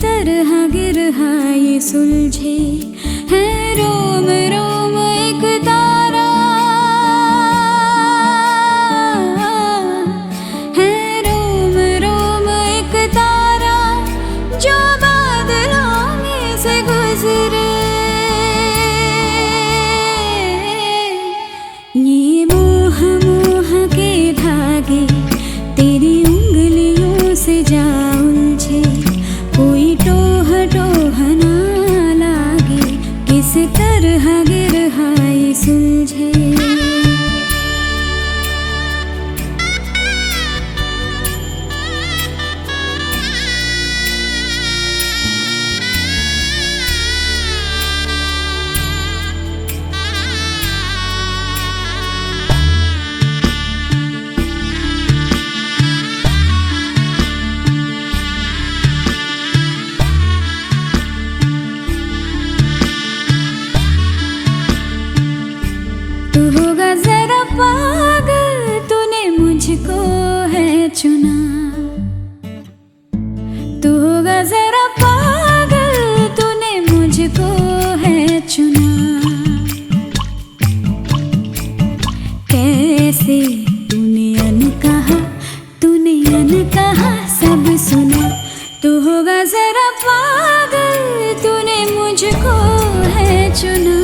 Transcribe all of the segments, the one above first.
तरह गिरहा ये सुलझे है रोम रोम एक तारा, है रोम रोम एक तारा जो बादलों में से गुजरे। ये मोह मोह के धागे तेरी उंगलियों से जा उलझे, कोई टोह टोह ना लागे, किस तरह गिरहा ये सुलझे। तू होगा जरा पागल, तूने मुझको है चुना। तू होगा जरा पागल, तूने मुझको है चुना। कैसे तूने अनकहा सब सुना। तू होगा जरा पागल, तूने मुझको है चुना।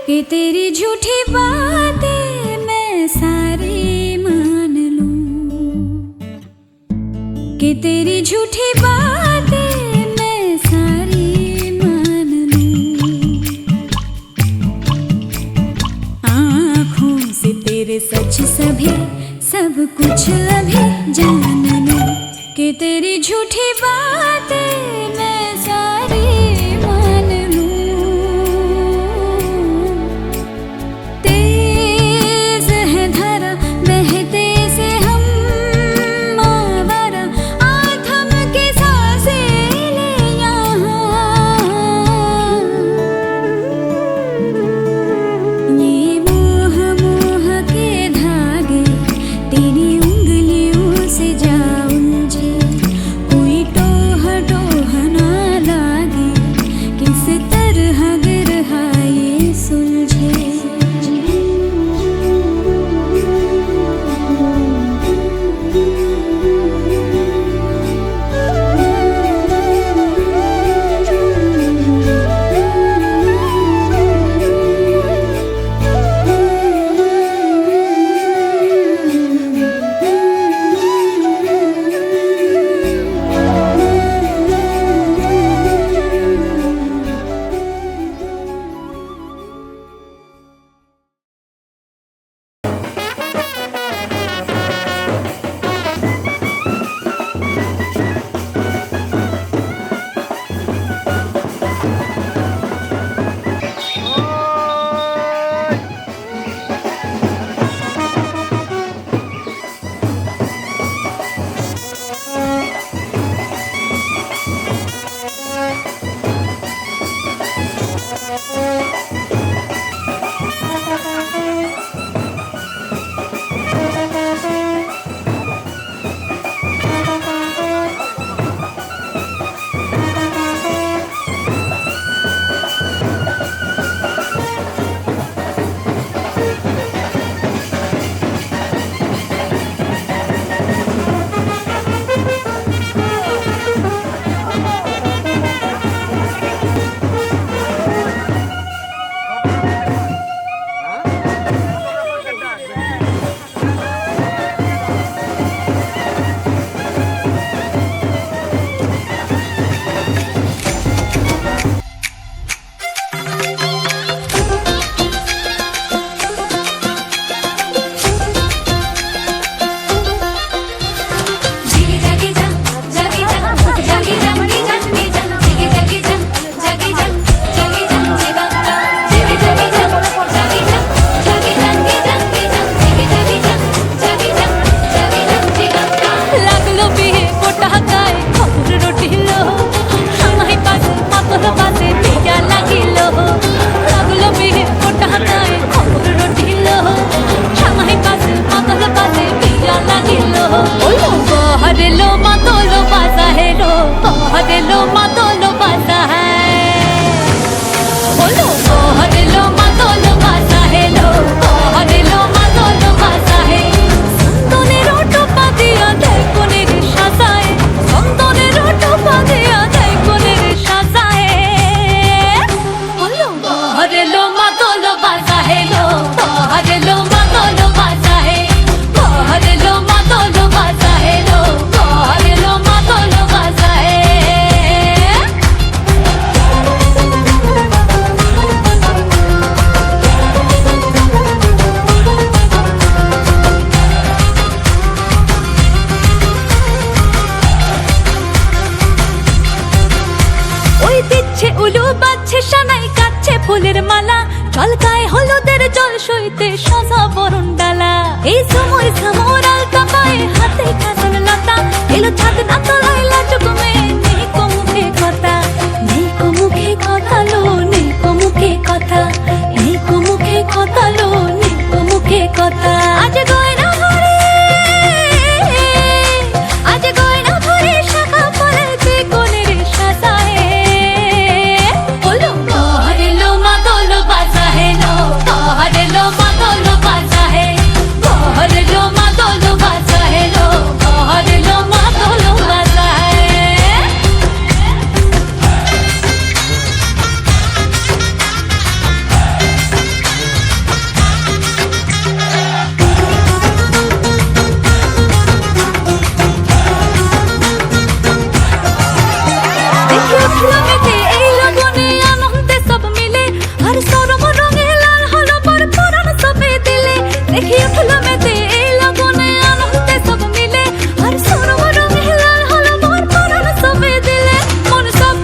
कि तेरी झूठी बातें मैं सारी मान लूं, कि तेरी झूठी बातें मैं सारी मान लूं। आँखों से तेरे सच सभी सब कुछ अभी जान लूं, कि तेरी झूठी बातें मैं सारी मान लूं। तेरी उंगलियों से जा उलझे, कोई टोह टोह ফুলের মালা চলকায় হলুদের জল সইতে সাজা বরণ ডালা এই সময় সামর আলতা পায়ে হাতে কাজল লতা এলো ছাদ না তলায় লাজুক মেয়ে নেই কো মুখে কথা নেই কো মুখে কথা লো নেই কো মুখে কথা নেই কো মুখে কথা লো নেই কো মুখে কথা আজ গয়না ভরে আজ গয়না ভরে শাখা পলাতে কোনের সাজায় বলো বহরলো মাদল বাজা হে লো বহরলো মাদল বাজা হে বহরলো মাদল বাজা হে লো বহরলো মাদল বাজা হে দেখে উঠলো মেতে এই লগনে আনন্দে সব মিলে আর সরম রঙে লাল হলো পর পরাণ সবে দিলে দেখে উঠলো মেতে এই লগনে আনন্দে সব মিলে আর সরম রঙে লাল হলো পর পরাণ সবে দিলে মন সব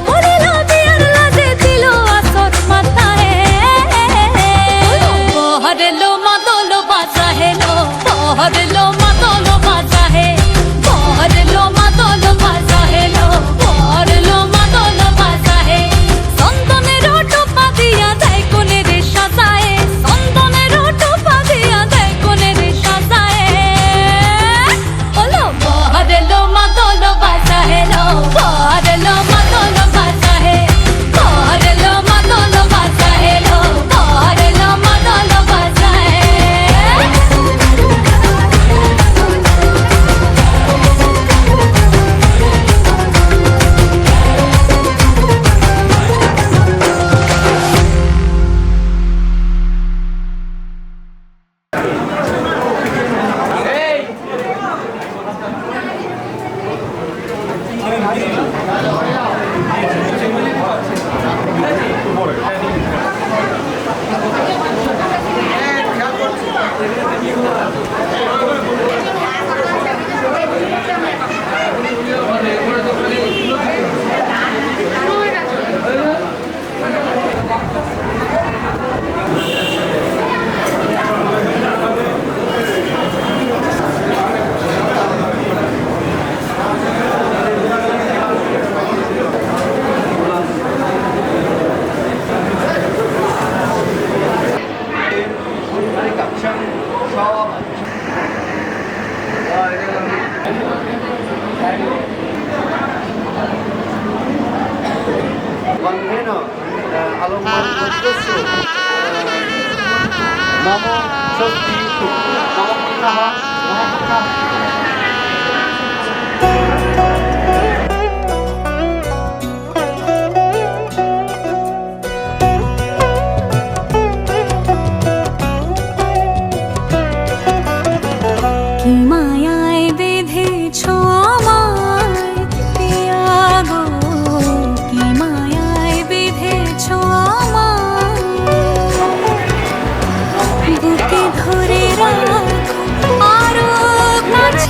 ভরিল বিয়ার লাজে দিল আসর মাথায় বহরলো মাদল বাজা হে লো বহরলো মাদল বাজা হে বহরলো মাদল বাজা হে লো বহরলো মাদল বাজা হে চন্দনের টোপা দিয়া দেয় কোনের সাজায় চন্দনের টোপা দিয়া দেয় কোনের সাজায় বলো বহরলো মাদল বাজা হে লো বহরলো মাদল বাজা হে বহরলো মাদল বাজা হে লো বহরলো মাদল বাজা হে বন্ধেন আলম্বন পুত্রস্য মম স্বস্তি মম পুত্রঃ মম পুত্রঃ কি মায়ায় বেঁধেছ আমায় পিয়া গো কি মায়ায় বেঁধেছ আমায় বুকে ধরে রাখো আরো কাছে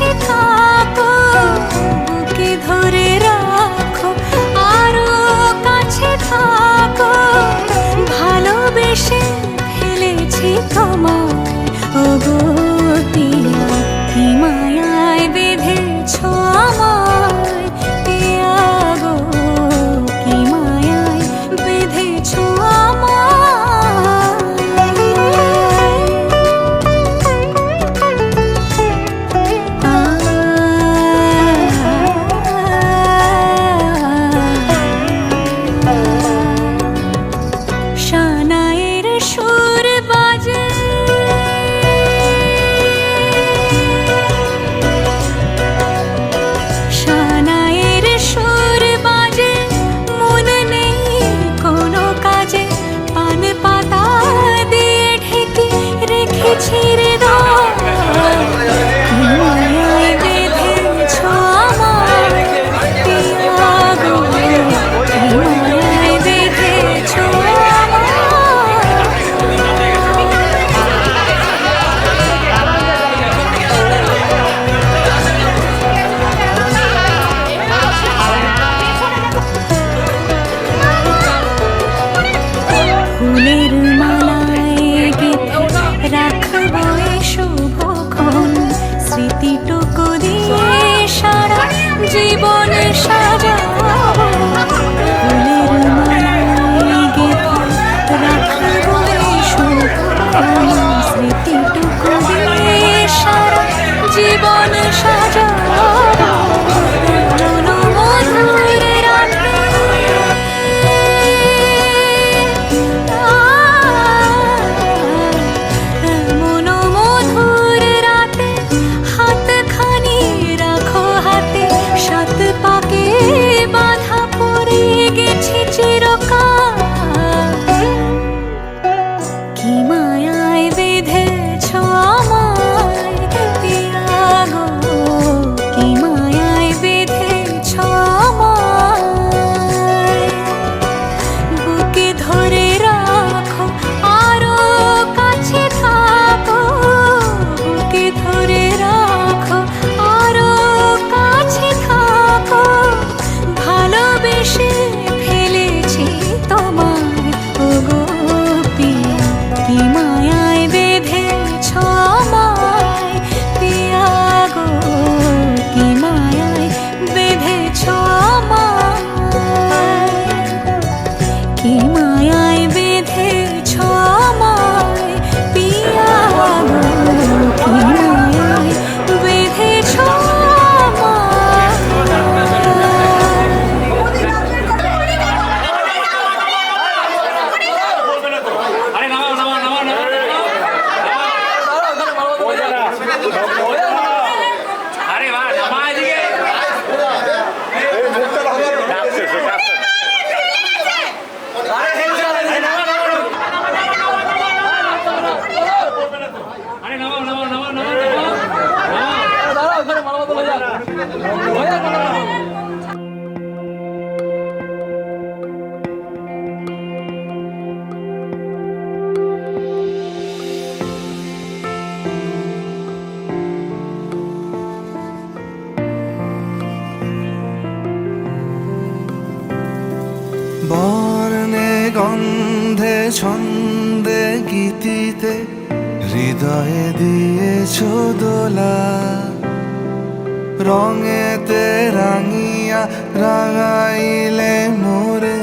বর্ণে গন্ধে ছন্দে গীতিতে হৃদয়ে দিয়েছ দোলা, রঙেতে রাঙিয়া রাঙাইলে মোরে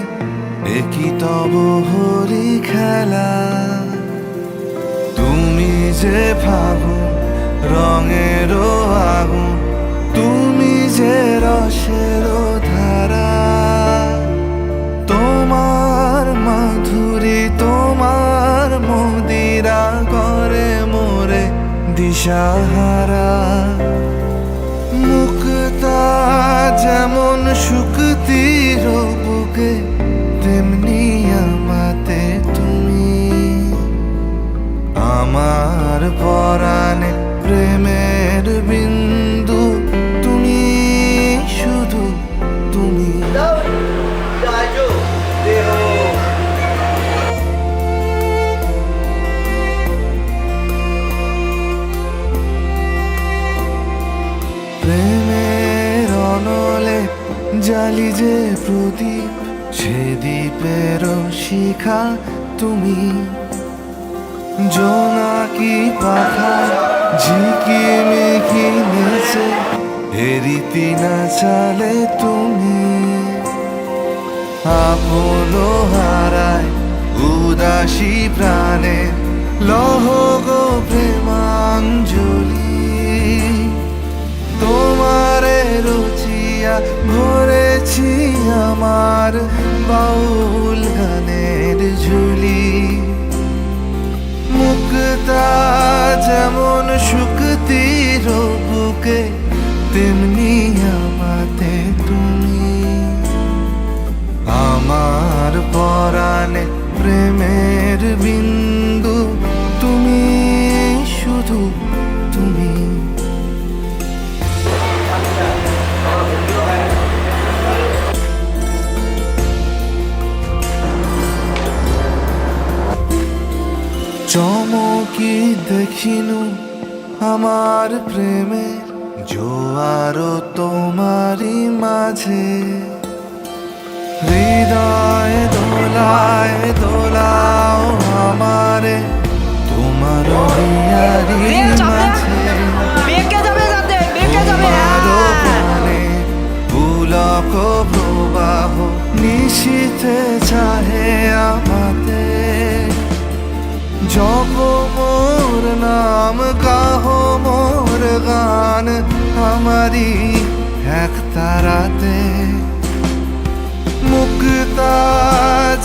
একই তব হরি খেলা। তুমি যে ফাগুন রঙেরও আগুন, তুমি যে রসেরও ধারা, তোমার মাধুরী তোমার মদিরা করে মোরে দিশাহারা। মুক্তা যেমন শুকতির বুকে, তেমনি আমাতে তুমি। আমার পরাণে প্রেমের বিন্দু, তুমি শুধু তুমি। প্রেমের অনলে জালি যে প্রদীপ, সে দ্বীপের শিখা তুমি। জোনাকি পাখা ঝিকিমিকি নেচে এরিতি না চালে তুমি। আপন হারায় উদাসী প্রাণে লহ গো প্রেমাঞ্জলি। তোমারে রুচিয়া ভরেছি আমার বাউল গানের ঝুলি। মুক্তা যেমন শুকতির বুকে, তেমনি আমাতে তুমি। আমার পরাণে প্রেমের বিন্দু, তুমি শুধু তুমি। চমকি দেখিনু আমার প্রেমের জোয়ার তোমারই মাঝে। হৃদয় দোলায় দোলাও আমারে তোমার হিয়ারি মাঝে। তোমার প্রাণে পুলক প্রবাহ নিশীথে চাহে আমাতে। জপ মোর নাম গাহ মোর গান, আমারি এক তারাতে। মুক্তা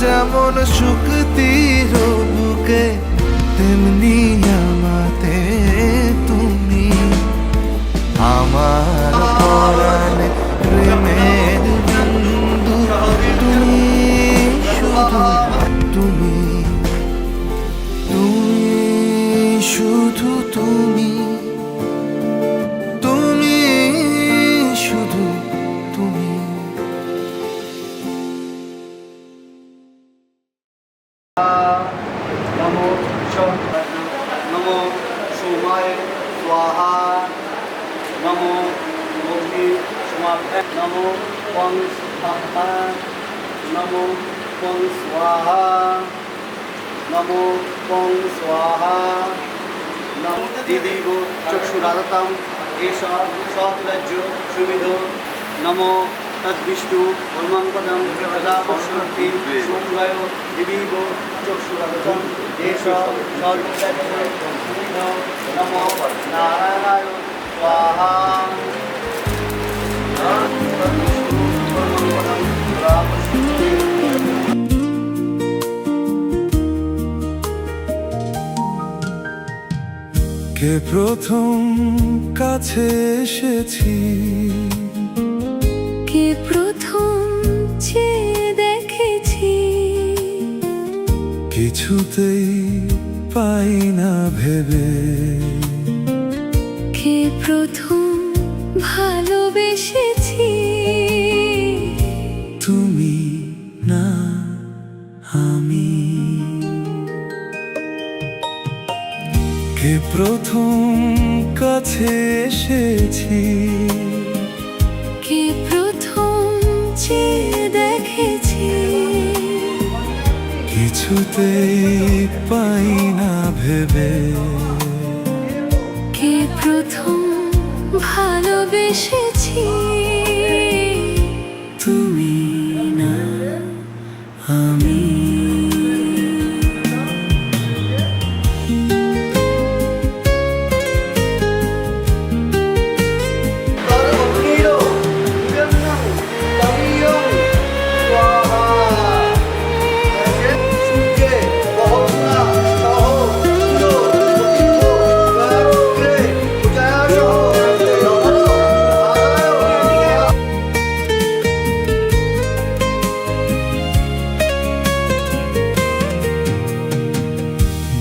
যেমন শুকতির বুকে, তেমনি আমাতে তুমি। আমার পরাণে প্রেমের বিন্দু, তুমি শুধু তুমি। তুমি শুধু তুমি, তুমি শুধু তুমি। নমো নমো সোমায় স্বাহা, নমো অগ্নি সমাপ্তে, নমো পং স্বাহা, নমো পং স্বাহা, নমো পং স্বাহা। নমো দিদিব চক্ষুরাদতাম এষ সহরাজ্য সুবিধ। নমো তদ্বিষ্ণু পরমাঙ্কদম যদা পশ্যন্তি সূর্যায় দিবিব চক্ষুরাদতাম এষ সহরাজ্য সুবিধ। নমো নারায়ণায় স্বাহা। তদ্বিষ্ণু পরমাঙ্কদম যদা পশ্যন্তি। কে প্রথম কাছে এসেছি, কে প্রথম চেয়ে দেখেছি, কিছুতেই পাই না ভেবে। কে প্রথম ভাই কাছে এসেছি, কে প্রথম চেয়ে দেখেছি, কিছুতেই পাই না ভেবে, কে প্রথম ভালোবেসেছি, তুমি না আমি।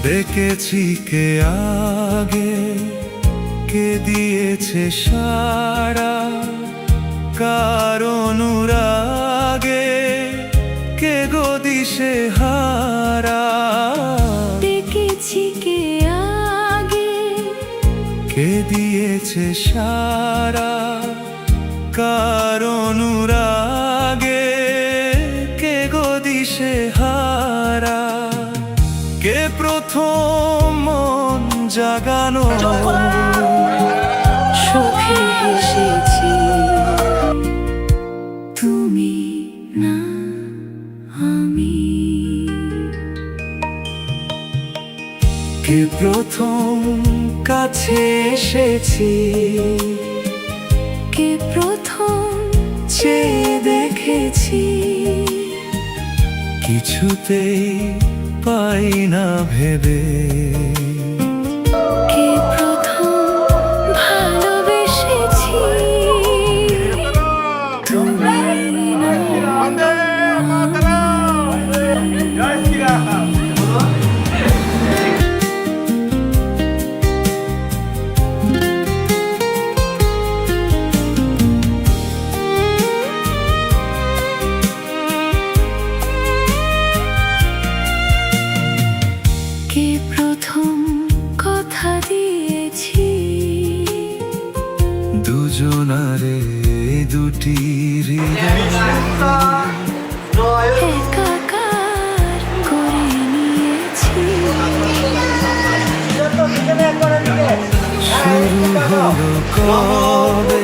দেখেছি কে আগে, কে দিয়েছে সারা, কার অনুরাগে কে গো দিশে হারা। দেখেছি কে আগে, কে দিয়েছে সারা, কার অনুরাগে কে গো দিশে হারা। কে প্রথম মন জাগানো, সুখে হেসেছি, তুমি না আমি। কে প্রথম কাছে এসেছি, কে প্রথম চেয়ে দেখেছি, কিছুতেই পাই না ভেবে, কে প্রথম ভালোবেসেছি, তুমি না কে প্রথম কথা দিয়েছি, দুজনারে দুটি হৃদয় একাকার করে নিয়েছি। শুরু হলো কবে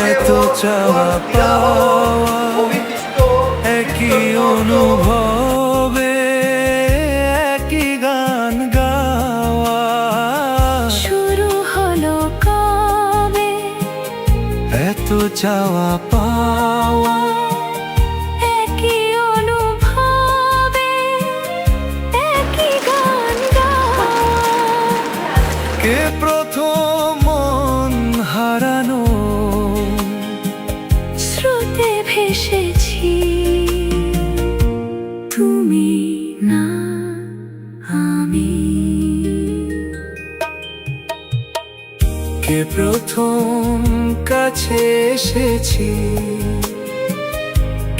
এত চাওয়া পাওয়া, একই অনুভবে একই গান গাওয়া। শুরু হলো কবে এত চাওয়া পাওয়া, একই অনুভবে একই গান গাওয়া। কে প্রথম মন হারানো, স্রোতে ভেসেছি, তুমি না আমি। কে প্রথম কাছে এসেছি,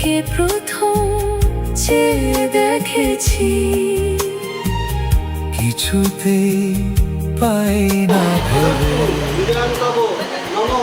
কে প্রথম চেয়ে দেখেছি, কিছুতেই পাই না ভেবে, নমো